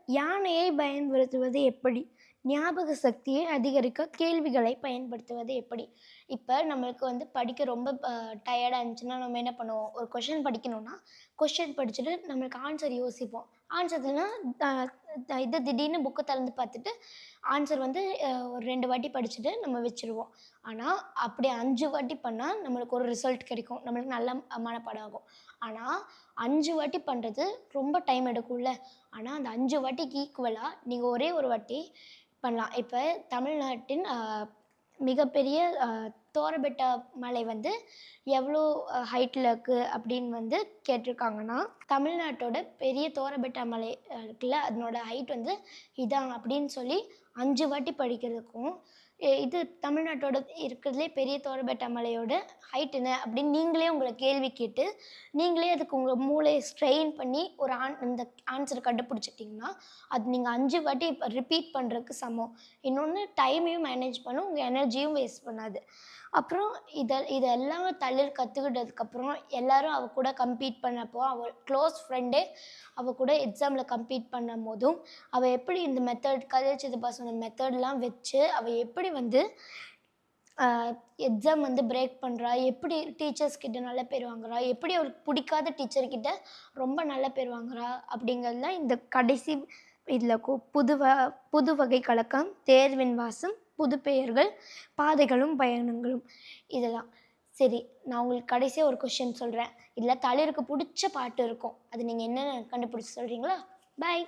யானையை பயன்படுத்துவது எப்படி? ஞாபக சக்தியை அதிகரிக்க கேள்விகளை பயன்படுத்துவது எப்படி? இப்ப நம்மளுக்கு படிக்க ரொம்ப டயர்டா இருந்துச்சுன்னா, நம்ம என்ன பண்ணுவோம்? ஒரு கொஸ்டின் படிக்கணும்னா, கொஸ்டின் படிச்சுட்டு நம்மளுக்கு ஆன்சர் யோசிப்போம். ஆன்சர் இல்லன்னா, த த இது திடீர்னு புக்க திறந்து பார்த்துட்டு, ஆன்சர் ஒரு 2 வாட்டி படிச்சுட்டு நம்ம வச்சுருவோம். ஆனா, அப்படி 5 வாட்டி பண்ணா, நம்மளுக்கு ஒரு ரிசல்ட் கிடைக்கும். நம்மளுக்கு நல்லா மனப்பாடம் ஆகும். ஆனா, 5 வாட்டி பண்றது ரொம்ப டைம் எடுக்கும்ல. ஆனா, அந்த 5 வாட்டிக்கு ஈக்குவலா நீங்க ஒரே ஒரு வாட்டி பண்ணலாம். இப்ப தமிழ்நாட்டின் மிகப்பெரிய தோரபெட்டா மலை எவ்வளோ ஹைட்ல இருக்கு அப்படின்னு கேட்டிருக்காங்கன்னா, தமிழ்நாட்டோட பெரிய தோரபெட்டா மலை இருக்குல்ல, அதனோட ஹைட் இதான் அப்படின்னு சொல்லி 5 வாட்டி படிக்கிறதுக்கும், இது தமிழ்நாட்டோட இருக்கிறதுலே பெரிய தோரபெட்டா மலையோட ஹைட் என்ன அப்படின்னு நீங்களே உங்கள கேள்வி கேட்டு, நீங்களே அதுக்கு உங்க மூளைய ஸ்ட்ரெயின் பண்ணி ஒரு அந்த ஆன்சர கண்டுபிடிச்சிட்டீங்கன்னா, அது நீங்க 5 வாட்டி ரிப்பீட் பண்றதுக்கு சமம். இன்னொன்னு டைமையும் மேனேஜ் பண்ணும். உங்க எனர்ஜியும் வேஸ்ட் பண்ணாது. அப்புறம் இதெல்லாம் கத்துக்கிட்டதுக்கப்புறம் எல்லாரும் அவ கூட கம்பீட் பண்ணப்போ, அவ க்ளோஸ் ஃப்ரெண்டே அவ கூட எக்ஸாம்ல கம்பீட் பண்ணும்போதும், அவ எப்படி இந்த கதிர் சித்தப்பா சொன்ன மெத்தட்லாம் வச்சு, அவ எப்படி அ எக்ஸாம் பிரேக் பண்றா, எப்படி டீச்சர்ஸ் கிட்ட நல்ல பேர் வாங்குறா, எப்படி அவளுக்கு பிடிக்காத டீச்சர் கிட்ட ரொம்ப நல்ல பேர் வாங்குறா, அப்படிங்கிறதுலாம் இந்த கடைசி இதில புது வகை கலக்கம், தேர்வின் வாசம், புது பெயர்கள், பாதைகளும் பயணங்களும் இதெல்லாம். சரி, நான் உங்களுக்கு கடைசியா ஒரு கொஸ்டின் சொல்றேன். இதில தளிருக்கு புடிச்ச பாட்டு இருக்கும். அது நீங்க என்னன்னு கண்டுபிடிச்சு சொல்றீங்களா? பாய்.